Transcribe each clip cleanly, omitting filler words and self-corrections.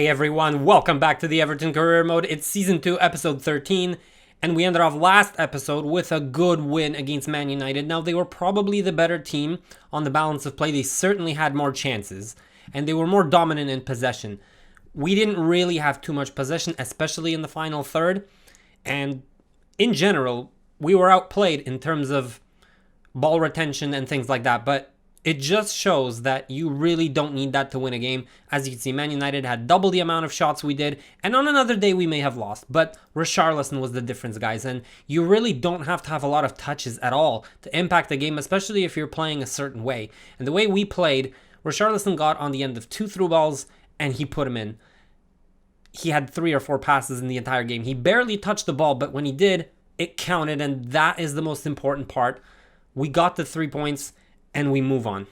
Hey everyone, welcome back to the Everton Career Mode. It's Season 2, Episode 13, and we ended off last episode with a good win against Man United. Now, they were probably the better team on the balance of play. They certainly had more chances, and they were more dominant in possession. We didn't really have too much possession, especially in the final third, and in general, we were outplayed in terms of ball retention and things like that, but it just shows that you really don't need that to win a game. As you can see, Man United had double the amount of shots we did, and on another day we may have lost. But Richarlison was the difference, guys, and you really don't have to have a lot of touches at all to impact the game, especially if you're playing a certain way. And the way we played, Richarlison got on the end of 2 through balls, and he put them in. He had 3 or 4 passes in the entire game. He barely touched the ball, but when he did, it counted, and that is the most important part. We got the 3 points, and we move on.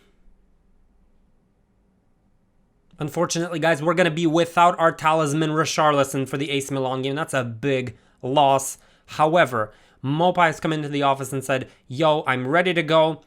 Unfortunately, guys, we're going to be without our talisman Richarlison for the AC Milan game. That's a big loss. However, Mopai has come into the office and said, yo, I'm ready to go.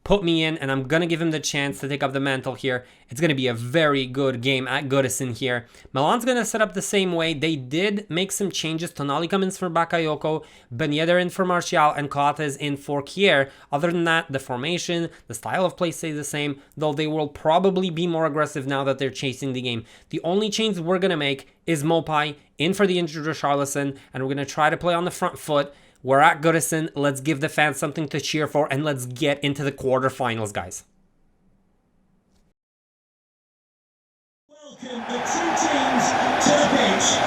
Put me in, and I'm going to give him the chance to take up the mantle here. It's going to be a very good game at Goodison here. Milan's going to set up the same way. They did make some changes. Tonali comes in for Bakayoko, Ben Yedder in for Martial, and Coates in for Kier. Other than that, the formation, the style of play stays the same, though they will probably be more aggressive now that they're chasing the game. The only change we're going to make is Mopai in for the injured Richarlison, and we're going to try to play on the front foot. We're at Goodison. Let's give the fans something to cheer for, and let's get into the quarterfinals, guys. Welcome the 2 teams to the pitch.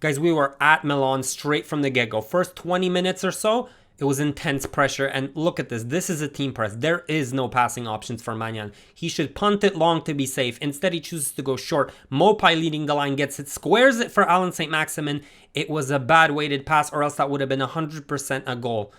Guys, we were at Milan straight from the get-go. First 20 minutes or so, it was intense pressure, and look at this. This is a team press. There is no passing options for Magnan. He should punt it long to be safe. Instead, he chooses to go short. Mopai leading the line gets it, squares it for Alan St. Maximin. It was a bad weighted pass, or else that would have been 100% a goal.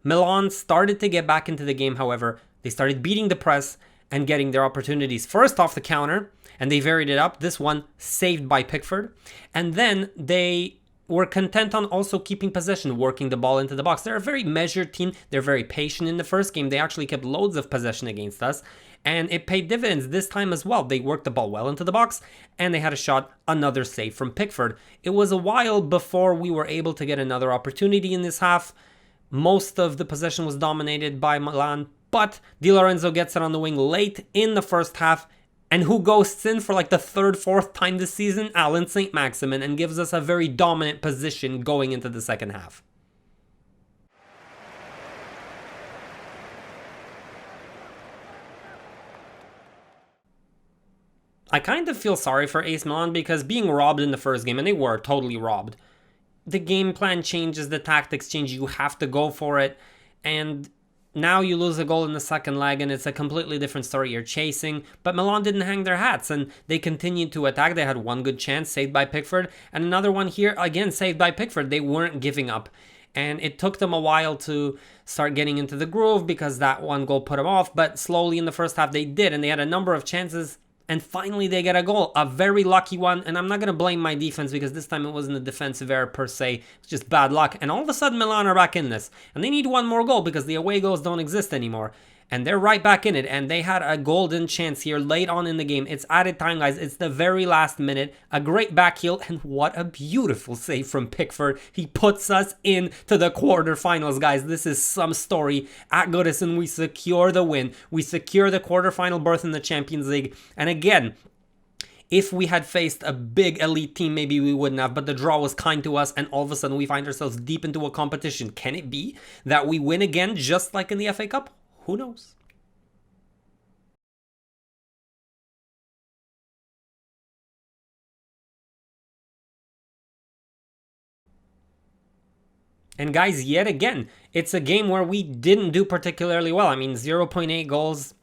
Milan started to get back into the game, however. They started beating the press and getting their opportunities. First off the counter, and they varied it up. This one saved by Pickford. And then they were content on also keeping possession, working the ball into the box. They're a very measured team. They're very patient. In the first game, they actually kept loads of possession against us, and it paid dividends this time as well. They worked the ball well into the box, and they had a shot, another save from Pickford. It was a while before we were able to get another opportunity in this half. Most of the possession was dominated by Milan, but Di Lorenzo gets it on the wing late in the first half. And who ghosts in for like the 3rd, 4th time this season? Alan St. Maximin, and gives us a very dominant position going into the second half. I kind of feel sorry for AC Milan because being robbed in the first game, and they were totally robbed, the game plan changes, the tactics change, you have to go for it, and now you lose a goal in the second leg, and it's a completely different story. You're chasing, but Milan didn't hang their hats, and they continued to attack. They had one good chance, saved by Pickford, and another one here, again, saved by Pickford. They weren't giving up, and it took them a while to start getting into the groove because that one goal put them off, but slowly in the first half they did, and they had a number of chances, and finally they get a goal, a very lucky one, and I'm not going to blame my defense because this time it wasn't a defensive error per se, it's just bad luck, and all of a sudden Milan are back in this, and they need one more goal because the away goals don't exist anymore, and they're right back in it, and they had a golden chance here late on in the game. It's added time, guys. It's the very last minute, a great back heel, and what a beautiful save from Pickford. He puts us into the quarterfinals, guys. This is some story. At Goodison, we secure the win. We secure the quarterfinal berth in the Champions League, and again, if we had faced a big elite team, maybe we wouldn't have, but the draw was kind to us, and all of a sudden we find ourselves deep into a competition. Can it be that we win again just like in the FA Cup? Who knows? And guys, yet again, it's a game where we didn't do particularly well. I mean, 0.8 goals,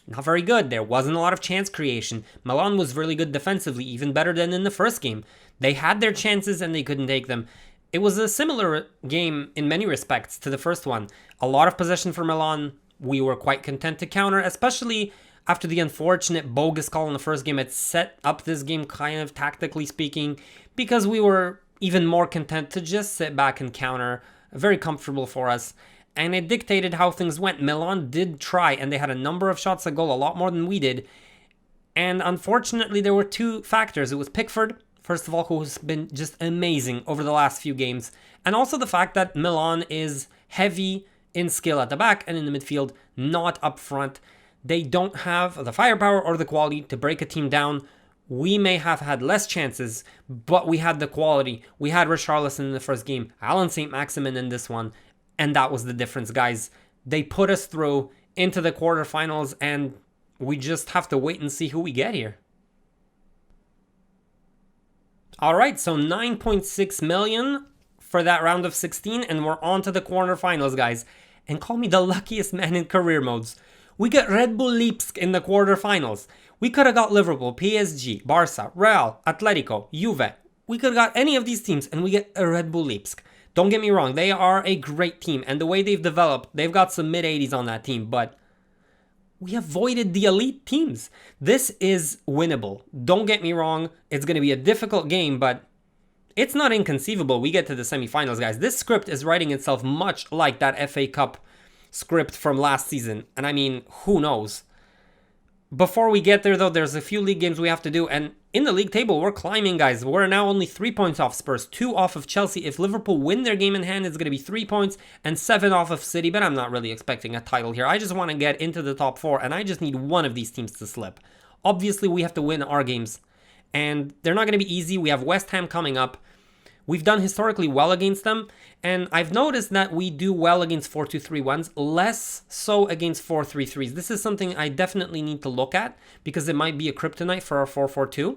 not very good. There wasn't a lot of chance creation. Milan was really good defensively, even better than in the first game. They had their chances and they couldn't take them. It was a similar game in many respects to the first one. A lot of possession for Milan. We were quite content to counter, especially after the unfortunate bogus call in the first game. It set up this game kind of tactically speaking because we were even more content to just sit back and counter. Very comfortable for us. and it dictated how things went. Milan did try, and they had a number of shots at goal, a lot more than we did. And unfortunately, there were two factors. It was Pickford, first of all, who has been just amazing over the last few games, and also the fact that Milan is heavy in skill at the back and in the midfield, not up front. They don't have the firepower or the quality to break a team down. We may have had less chances, but we had the quality. We had Richarlison in the first game, Alan St. Maximin in this one, and that was the difference, guys. They put us through into the quarterfinals, and we just have to wait and see who we get here. All right, so 9.6 million for that round of 16, and we're on to the quarterfinals, guys. And call me the luckiest man in career modes. We get Red Bull Leipzig in the quarterfinals. We could have got Liverpool, PSG, Barca, Real, Atletico, Juve. We could have got any of these teams, and we get a Red Bull Leipzig. Don't get me wrong, they are a great team, and the way they've developed, they've got some mid-80s on that team, but we avoided the elite teams. This is winnable. Don't get me wrong, it's going to be a difficult game, but it's not inconceivable we get to the semifinals, guys. This script is writing itself much like that FA Cup script from last season, and I mean, who knows? Before we get there, though, there's a few league games we have to do, and in the league table, we're climbing, guys. We're now only 3 points off Spurs, 2 off of Chelsea. If Liverpool win their game in hand, it's going to be 3 points, and 7 off of City, but I'm not really expecting a title here. I just want to get into the top 4, and I just need one of these teams to slip. Obviously, we have to win our games, and they're not going to be easy. We have West Ham coming up. We've done historically well against them, and I've noticed that we do well against 4-2-3-1s, less so against 4-3-3s. This is something I definitely need to look at because it might be a kryptonite for our 4-4-2.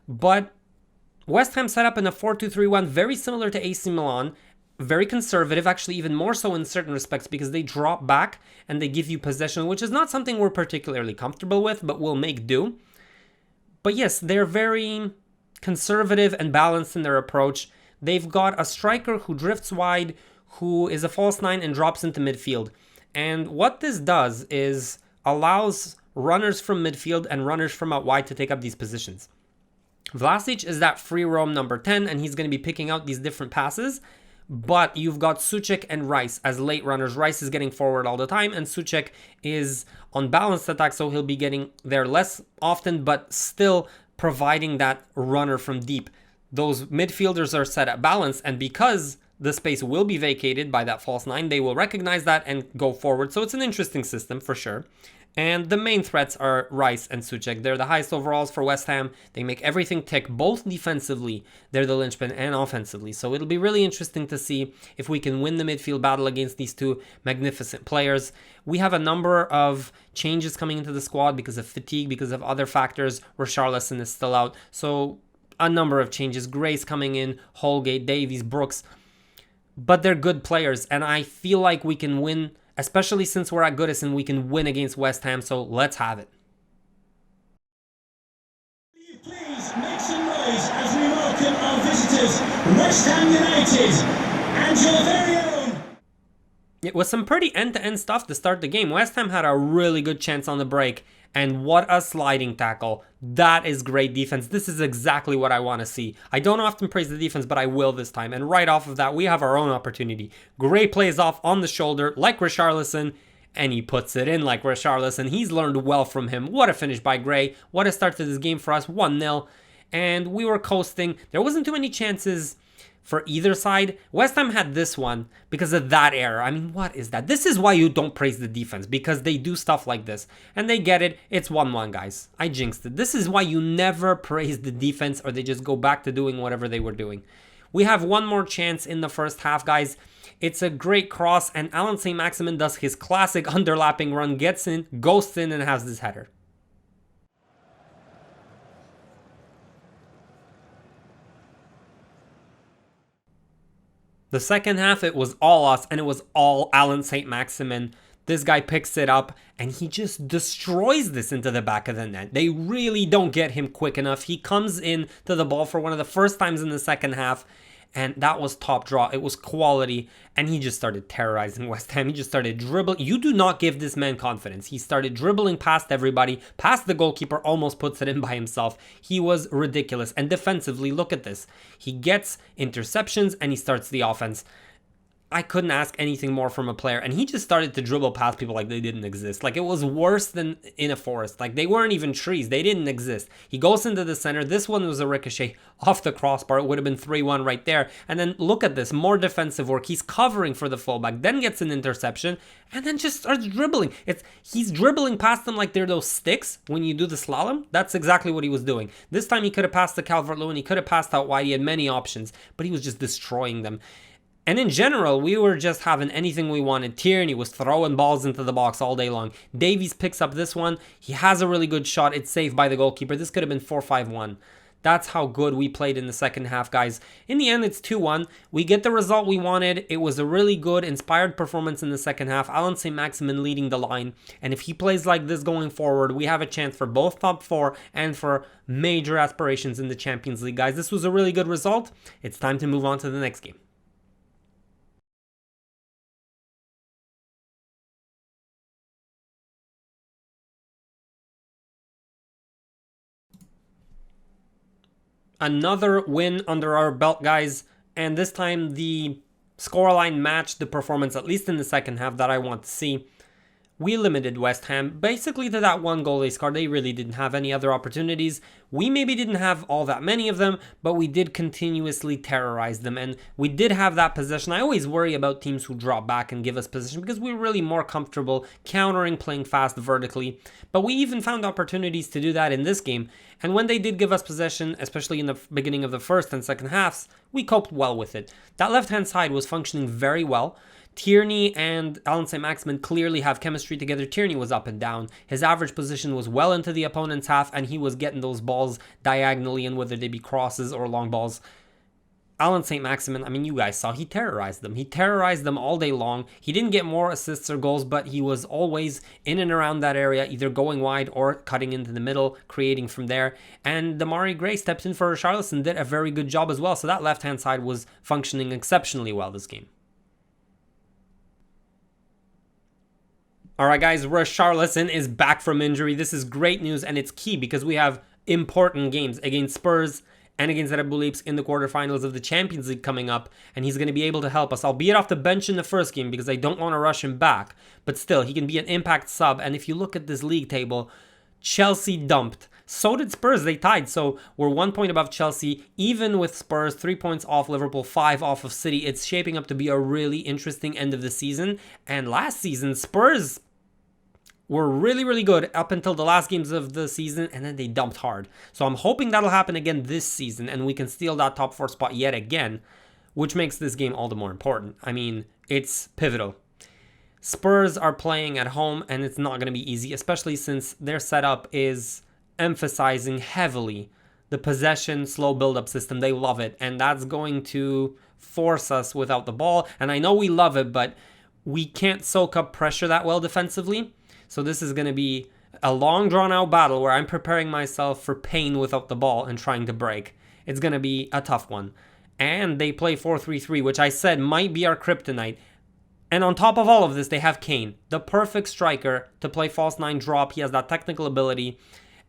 But West Ham set up in a 4-2-3-1, very similar to AC Milan, very conservative, actually even more so in certain respects because they drop back and they give you possession, which is not something we're particularly comfortable with, but we'll make do. But yes, they're very conservative and balanced in their approach. They've got a striker who drifts wide, who is a false 9 and drops into midfield. And what this does is allows runners from midfield and runners from out wide to take up these positions. Vlasic is that free roam number 10, and he's going to be picking out these different passes. But you've got Souček and Rice as late runners. Rice is getting forward all the time, and Souček is on balanced attack, so he'll be getting there less often, but still providing that runner from deep. Those midfielders are set at balance, and because the space will be vacated by that false 9, they will recognize that and go forward. So it's an interesting system for sure. And the main threats are Rice and Souček. They're the highest overalls for West Ham. They make everything tick, both defensively, they're the linchpin, and offensively. So it'll be really interesting to see if we can win the midfield battle against these two magnificent players. We have a number of changes coming into the squad because of fatigue, because of other factors. Richarlison is still out. So a number of changes. Grace coming in, Holgate, Davies, Brooks. But they're good players, and I feel like we can win, especially since we're at Goodison, we can win against West Ham, so let's have it. Please make some noise as we welcome our visitors, West Ham United, and your very own. It was some pretty end-to-end stuff to start the game. West Ham had a really good chance on the break, and what a sliding tackle. That is great defense. This is exactly what I want to see. I don't often praise the defense, but I will this time. And right off of that, we have our own opportunity. Gray plays off on the shoulder like Richarlison, and he puts it in like Richarlison. He's learned well from him. What a finish by Gray. What a start to this game for us. 1-0. And we were coasting. There wasn't too many chances for either side. West Ham had this one because of that error. I mean, what is that? This is why you don't praise the defense, because they do stuff like this. And they get it. It's 1-1, guys. I jinxed it. This is why you never praise the defense, or they just go back to doing whatever they were doing. We have one more chance in the first half, guys. It's a great cross, and Alan St. Maximin does his classic underlapping run, gets in, ghosts in, and has this header. The second half, it was all us, and it was all Alan St. Maximin. This guy picks it up, and he just destroys this into the back of the net. They really don't get him quick enough. He comes in to the ball for one of the first times in the second half, and that was top draw. It was quality, and he just started terrorizing West Ham. He just started dribbling. You do not give this man confidence. He started dribbling past everybody, past the goalkeeper, almost puts it in by himself. He was ridiculous. And defensively, look at this. He gets interceptions, and he starts the offense. I couldn't ask anything more from a player. And he just started to dribble past people like they didn't exist. Like, it was worse than in a forest. Like, they weren't even trees. They didn't exist. He goes into the center. This one was a ricochet off the crossbar. It would have been 3-1 right there. And then look at this. More defensive work. He's covering for the fullback. Then gets an interception. And then just starts dribbling. He's dribbling past them like they're those sticks when you do the slalom. That's exactly what he was doing. This time he could have passed to Calvert-Lewin. He could have passed out wide. He had many options. But he was just destroying them. And in general, we were just having anything we wanted. Tierney was throwing balls into the box all day long. Davies picks up this one. He has a really good shot. It's saved by the goalkeeper. This could have been 4-5-1. That's how good we played in the second half, guys. In the end, it's 2-1. We get the result we wanted. It was a really good, inspired performance in the second half. Alan St. Maximin leading the line. And if he plays like this going forward, we have a chance for both top 4 and for major aspirations in the Champions League, guys. This was a really good result. It's time to move on to the next game. Another win under our belt, guys, and this time the scoreline matched the performance, at least in the second half, that I want to see. We limited West Ham basically to that one goal they scored. They really didn't have any other opportunities. We maybe didn't have all that many of them, but we did continuously terrorize them, and we did have that possession. I always worry about teams who drop back and give us possession because we're really more comfortable countering, playing fast vertically. But we even found opportunities to do that in this game, and when they did give us possession, especially in the beginning of the first and second halves, we coped well with it. That left-hand side was functioning very well. Tierney and Alan St. Maximin clearly have chemistry together. Tierney was up and down. His average position was well into the opponent's half, and he was getting those balls diagonally in, whether they be crosses or long balls. Alan St. Maximin, I mean, you guys saw, he terrorized them. He terrorized them all day long. He didn't get more assists or goals, but he was always in and around that area, either going wide or cutting into the middle, creating from there. And Damari Gray stepped in for Richarlison, did a very good job as well. So that left-hand side was functioning exceptionally well this game. Alright guys, Richarlison is back from injury. This is great news, and it's key because we have important games against Spurs and against Red Bull Leipzig in the quarterfinals of the Champions League coming up, and he's going to be able to help us, albeit off the bench in the first game because I don't want to rush him back, but still, he can be an impact sub. And if you look at this league table, Chelsea dumped. So did Spurs. They tied, so we're 1 point above Chelsea, even with Spurs, 3 points off Liverpool, 5 off of City. It's shaping up to be a really interesting end of the season, and last season, Spurs were really, really good up until the last games of the season, and then they dumped hard. So I'm hoping that'll happen again this season, and we can steal that top 4 spot yet again, which makes this game all the more important. I mean, it's pivotal. Spurs are playing at home, and it's not going to be easy, especially since their setup is emphasizing heavily the possession, slow build-up system. They love it, and that's going to force us without the ball. And I know we love it, but we can't soak up pressure that well defensively. So this is going to be a long, drawn-out battle where I'm preparing myself for pain without the ball and trying to break. It's going to be a tough one. And they play 4-3-3, which I said might be our kryptonite. And on top of all of this, they have Kane, the perfect striker to play false nine drop. He has that technical ability,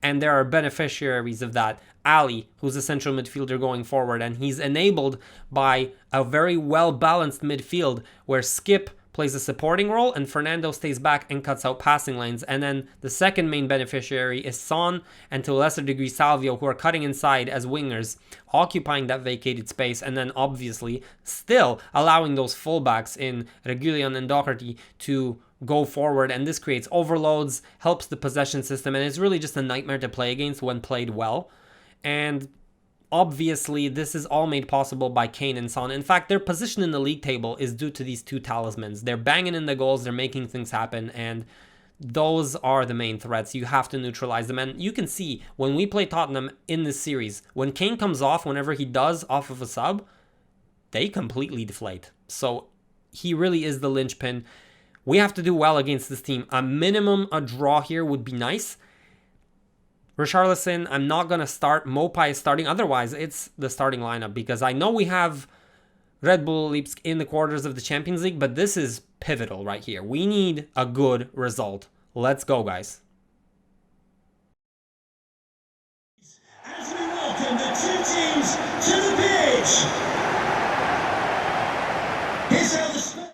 and there are beneficiaries of that. Ali, who's a central midfielder going forward, and he's enabled by a very well-balanced midfield where Skip plays a supporting role, and Fernando stays back and cuts out passing lanes. And then the second main beneficiary is Son, and to a lesser degree Salvio, who are cutting inside as wingers, occupying that vacated space, and then obviously still allowing those fullbacks in Reguilon and Doherty to go forward. And this creates overloads, helps the possession system, and it's really just a nightmare to play against when played well. And obviously, this is all made possible by Kane and Son. In fact, their position in the league table is due to these two talismans. They're banging in the goals, they're making things happen, and those are the main threats. You have to neutralize them. And you can see, when we play Tottenham in this series, when Kane comes off, whenever he does, off of a sub, they completely deflate. So he really is the linchpin. We have to do well against this team. A minimum, a draw here would be nice. Richarlison, I'm not going to start. Mopai is starting. Otherwise, it's the starting lineup because I know we have Red Bull Leipzig in the quarters of the Champions League, but this is pivotal right here. We need a good result. Let's go, guys. As we welcome the two teams to the pitch. Here's how the Spurs...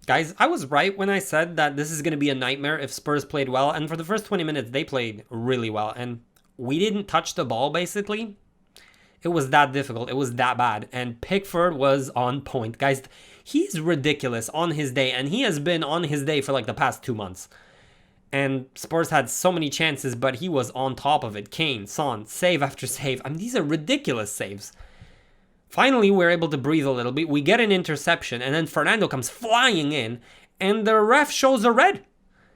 Guys, I was right when I said that this is going to be a nightmare if Spurs played well. And for the first 20 minutes, they played really well. And we didn't touch the ball, basically. It was that difficult. It was that bad. And Pickford was on point. Guys, he's ridiculous on his day. And he has been on his day for like the past 2 months. And Spurs had so many chances, but he was on top of it. Kane, Son, save after save. I mean, these are ridiculous saves. Finally, we're able to breathe a little bit. We get an interception, and then Fernando comes flying in, and the ref shows a red.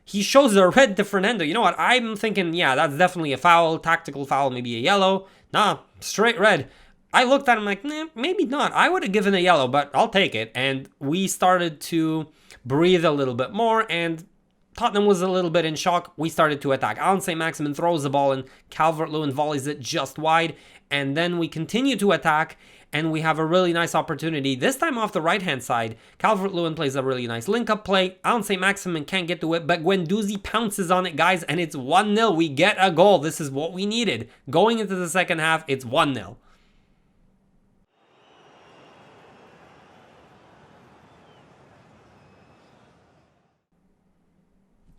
He shows a red to Fernando. You know what? I'm thinking, yeah, that's definitely a foul, tactical foul, maybe a yellow. Nah, straight red. I looked at him like, maybe not. I would have given a yellow, but I'll take it. And we started to breathe a little bit more, and Tottenham was a little bit in shock. We started to attack. Alan St. Maximin throws the ball, and Calvert-Lewin volleys it just wide. And then we continue to attack, and we have a really nice opportunity. This time off the right-hand side, Calvert-Lewin plays a really nice link-up play. Alan St. Maximin can't get to it, but Guendouzi pounces on it, guys, and it's 1-0. We get a goal. This is what we needed. Going into the second half, it's 1-0.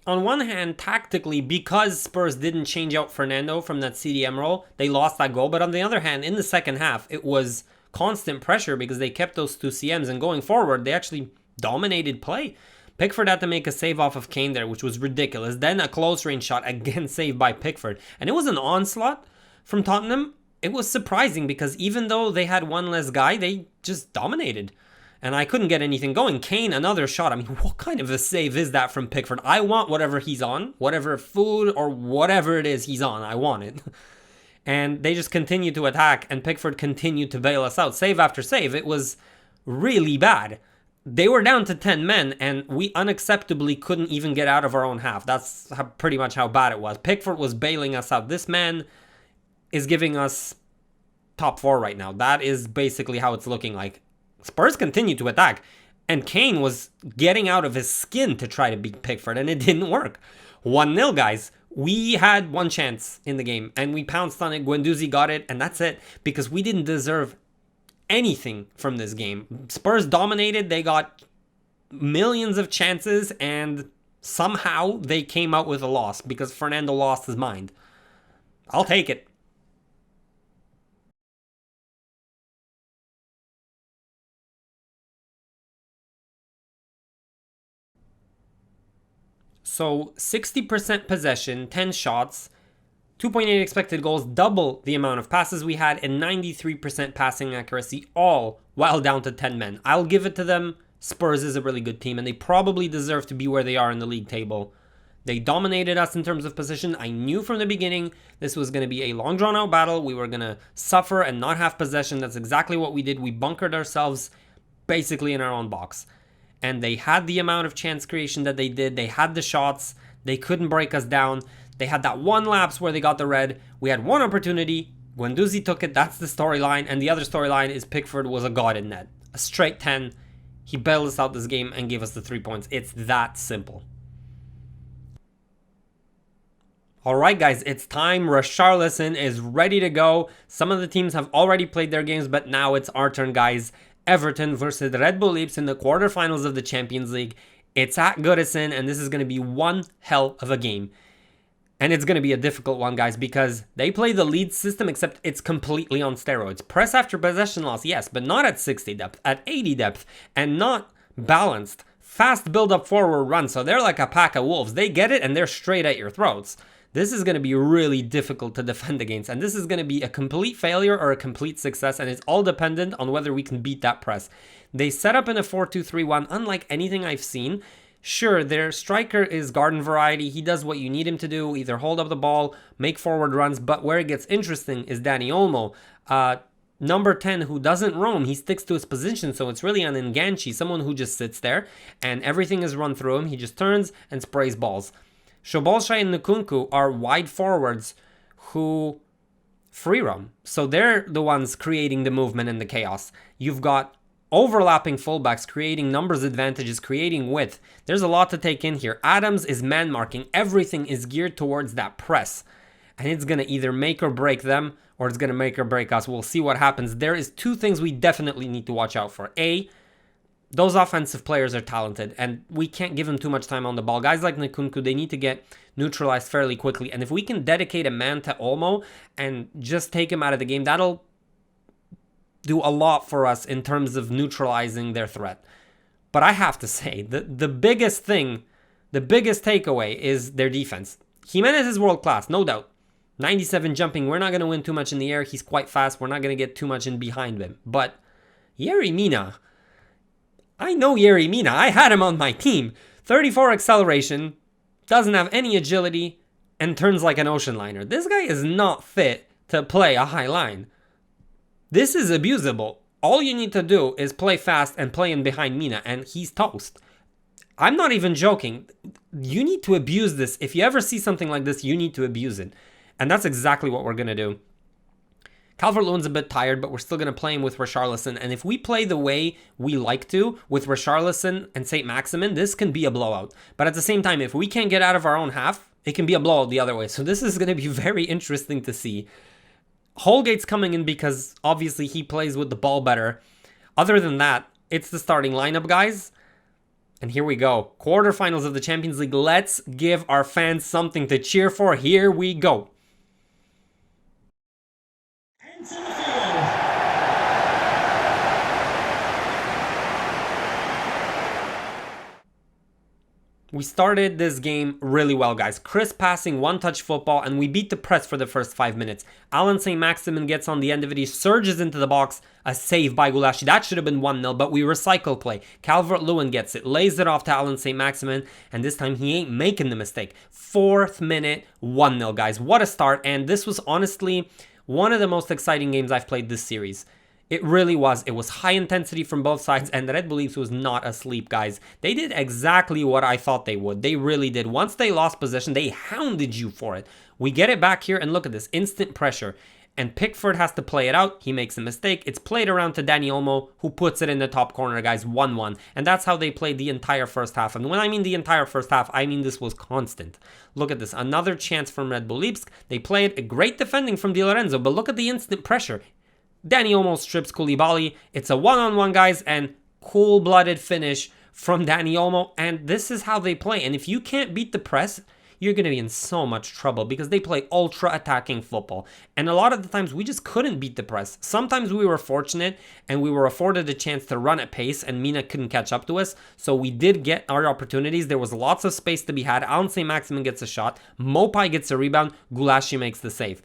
On one hand, tactically, because Spurs didn't change out Fernando from that CDM role, they lost that goal. But on the other hand, in the second half, it was constant pressure because they kept those two CMs. And going forward, they actually dominated play. Pickford had to make a save off of Kane there, which was ridiculous. Then a close range shot, again saved by Pickford. And it was an onslaught from Tottenham. It was surprising because even though they had one less guy, they just dominated. And I couldn't get anything going. Kane, another shot. I mean, what kind of a save is that from Pickford? I want whatever he's on, whatever food or whatever it is he's on. I want it. And they just continued to attack, and Pickford continued to bail us out. Save after save. It was really bad. They were down to 10 men, and we unacceptably couldn't even get out of our own half. That's pretty much how bad it was. Pickford was bailing us out. This man is giving us top 4 right now. That is basically how it's looking like. Spurs continued to attack, and Kane was getting out of his skin to try to beat Pickford, and it didn't work. 1-0, guys. We had one chance in the game, and we pounced on it. Guendouzi got it, and that's it, because we didn't deserve anything from this game. Spurs dominated. They got millions of chances, and somehow they came out with a loss because Fernando lost his mind. I'll take it. So 60% possession, 10 shots, 2.8 expected goals, double the amount of passes we had, and 93% passing accuracy, all while down to 10 men. I'll give it to them. Spurs is a really good team, and they probably deserve to be where they are in the league table. They dominated us in terms of position. I knew from the beginning this was going to be a long drawn-out battle. We were going to suffer and not have possession. That's exactly what we did. We bunkered ourselves basically in our own box. And they had the amount of chance creation that they did. They had the shots. They couldn't break us down. They had that one lapse where they got the red. We had one opportunity. Guendouzi took it. That's the storyline. And the other storyline is Pickford was a god in net. A straight 10. He bailed us out this game and gave us the 3 points. It's that simple. All right, guys, it's time. Richarlison is ready to go. Some of the teams have already played their games, but now it's our turn, guys. Everton versus Red Bull Leipzig in the quarterfinals of the Champions League. It's at Goodison, and this is going to be one hell of a game. And it's going to be a difficult one, guys, because they play the lead system, except it's completely on steroids. Press after possession loss, yes, but not at 60 depth, at 80 depth, and not balanced. Fast build-up forward run, so they're like a pack of wolves. They get it, and they're straight at your throats. This is going to be really difficult to defend against, and this is going to be a complete failure or a complete success, and it's all dependent on whether we can beat that press. They set up in a 4-2-3-1, unlike anything I've seen. Sure, their striker is garden variety. He does what you need him to do, either hold up the ball, make forward runs, but where it gets interesting is Dani Olmo. Number 10, who doesn't roam, he sticks to his position, so it's really an Nganchi, someone who just sits there, and everything is run through him. He just turns and sprays balls. Szoboszlai and Nkunku are wide forwards who free roam. So they're the ones creating the movement and the chaos. You've got overlapping fullbacks creating numbers advantages, creating width. There's a lot to take in here. Adams is man marking. Everything is geared towards that press. And it's going to either make or break them, or it's going to make or break us. We'll see what happens. There is two things we definitely need to watch out for. A, those offensive players are talented, and we can't give them too much time on the ball. Guys like Nkunku, they need to get neutralized fairly quickly. And if we can dedicate a man to Olmo and just take him out of the game, that'll do a lot for us in terms of neutralizing their threat. But I have to say, the biggest thing, the biggest takeaway is their defense. Jimenez is world class, no doubt. 97 jumping, we're not going to win too much in the air. He's quite fast. We're not going to get too much in behind him. But Yerry Mina, I know Yerry Mina. I had him on my team. 34 acceleration, doesn't have any agility, and turns like an ocean liner. This guy is not fit to play a high line. This is abusable. All you need to do is play fast and play in behind Mina, and he's toast. I'm not even joking. You need to abuse this. If you ever see something like this, you need to abuse it. And that's exactly what we're going to do. Calvert-Lewin's a bit tired, but we're still going to play him with Richarlison. And if we play the way we like to, with Richarlison and St. Maximin, this can be a blowout. But at the same time, if we can't get out of our own half, it can be a blowout the other way. So this is going to be very interesting to see. Holgate's coming in because obviously he plays with the ball better. Other than that, it's the starting lineup, guys. And here we go. Quarterfinals of the Champions League. Let's give our fans something to cheer for. Here we go. Enter the field. We started this game really well, guys. Crisp passing, one-touch football, and we beat the press for the first 5 minutes. Alan St. Maximin gets on the end of it. He surges into the box. A save by Gulaschi. That should have been 1-0, but we recycle play. Calvert-Lewin gets it, lays it off to Alan St. Maximin, and this time he ain't making the mistake. 4th minute, 1-0, guys. What a start, and this was honestly one of the most exciting games I've played this series. It really was. It was high intensity from both sides, and the Red Bull Leafs was not asleep, guys. They did exactly what I thought they would. They really did. Once they lost possession, they hounded you for it. We get it back here, and look at this. Instant pressure. And Pickford has to play it out. He makes a mistake. It's played around to Dani Olmo, who puts it in the top corner, guys. 1-1. And that's how they played the entire first half. And when I mean the entire first half, I mean this was constant. Look at this. Another chance from Red Bull Leipzig. They played a great defending from Di Lorenzo, but look at the instant pressure. Dani Olmo strips Koulibaly. It's a one-on-one, guys, and cool-blooded finish from Dani Olmo. And this is how they play. And if you can't beat the press, you're going to be in so much trouble because they play ultra-attacking football. And a lot of the times, we just couldn't beat the press. Sometimes we were fortunate and we were afforded a chance to run at pace and Mina couldn't catch up to us. So we did get our opportunities. There was lots of space to be had. Alan St. Maximin gets a shot. Mopai gets a rebound. Gulaschi makes the save.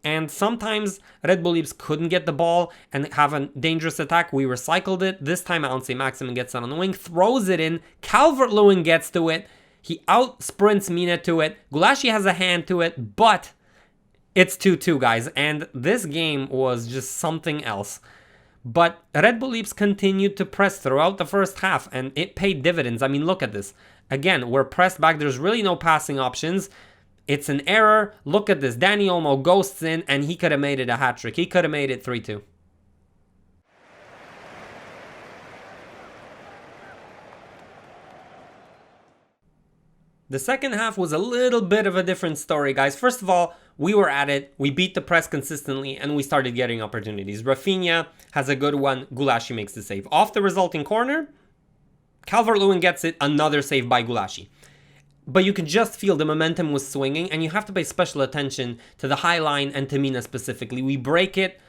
And sometimes Red Bull Leafs couldn't get the ball and have a dangerous attack. We recycled it. This time, Alan St. Maximin gets it on the wing, throws it in. Calvert-Lewin gets to it. He out-sprints Mina to it. Gulaschi has a hand to it, but it's 2-2, guys. And this game was just something else. But Red Bull Leafs continued to press throughout the first half, and it paid dividends. I mean, look at this. Again, we're pressed back. There's really no passing options. It's an error. Look at this. Dani Olmo ghosts in, and he could have made it a hat-trick. He could have made it 3-2. The second half was a little bit of a different story, guys. First of all, we were at it. We beat the press consistently, and we started getting opportunities. Rafinha has a good one. Gulaschi makes the save. Off the resulting corner, Calvert-Lewin gets it. Another save by Gulaschi. But you can just feel the momentum was swinging, and you have to pay special attention to the high line and to Mina specifically. We break it.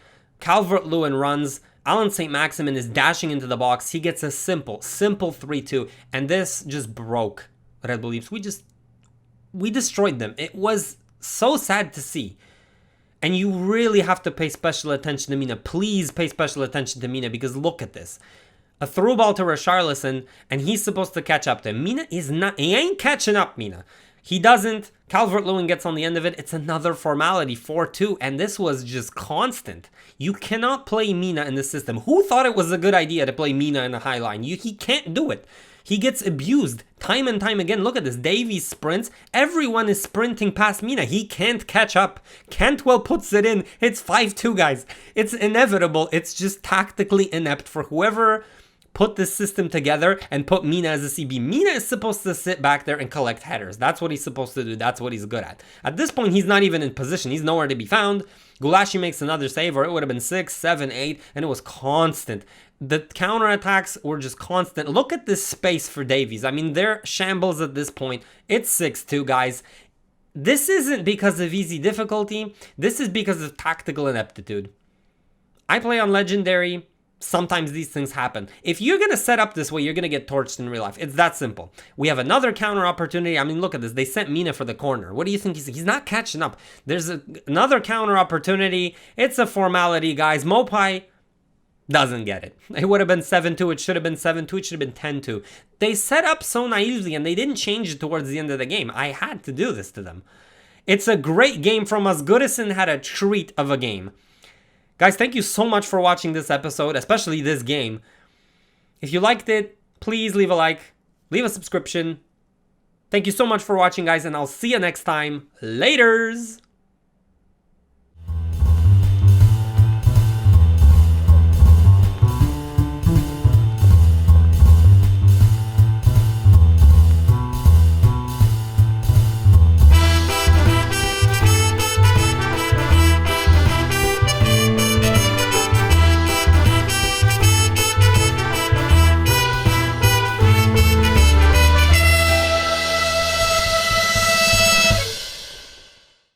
Calvert-Lewin runs. Alan St. Maximin is dashing into the box. He gets a simple 3-2, and this just broke Red Bull Leafs. We destroyed them. It was so sad to see. And you really have to pay special attention to Mina. Please pay special attention to Mina, because look at this. A through ball to Richarlison, and he's supposed to catch up to him. Mina is not, he ain't catching up, Mina. He doesn't. Calvert-Lewin gets on the end of it. It's another formality, 4-2, and this was just constant. You cannot play Mina in the system. Who thought it was a good idea to play Mina in a high line? He can't do it. He gets abused time and time again. Look at this. Davies sprints. Everyone is sprinting past Mina. He can't catch up. Cantwell puts it in. It's 5-2, guys. It's inevitable. It's just tactically inept for whoever put this system together and put Mina as a CB. Mina is supposed to sit back there and collect headers. That's what he's supposed to do. That's what he's good at. At this point, he's not even in position. He's nowhere to be found. Gulaschi makes another save, or it would have been 6, 7, 8, and it was constant. The counterattacks were just constant. Look at this space for Davies. I mean, they're shambles at this point. It's 6-2, guys. This isn't because of easy difficulty. This is because of tactical ineptitude. I play on Legendary. Sometimes these things happen. If you're going to set up this way, you're going to get torched in real life. It's that simple. We have another counter opportunity. I mean, look at this. They sent Mina for the corner. What do you think he's not catching up? There's another counter opportunity. It's a formality, guys. Mopai doesn't get it. It would have been 7-2. It should have been 7-2. It should have been 10-2. They set up so naively and they didn't change it towards the end of the game. I had to do this to them. It's a great game from us. Goodison had a treat of a game. Guys, thank you so much for watching this episode, especially this game. If you liked it, please leave a like, leave a subscription. Thank you so much for watching, guys, and I'll see you next time. Laters!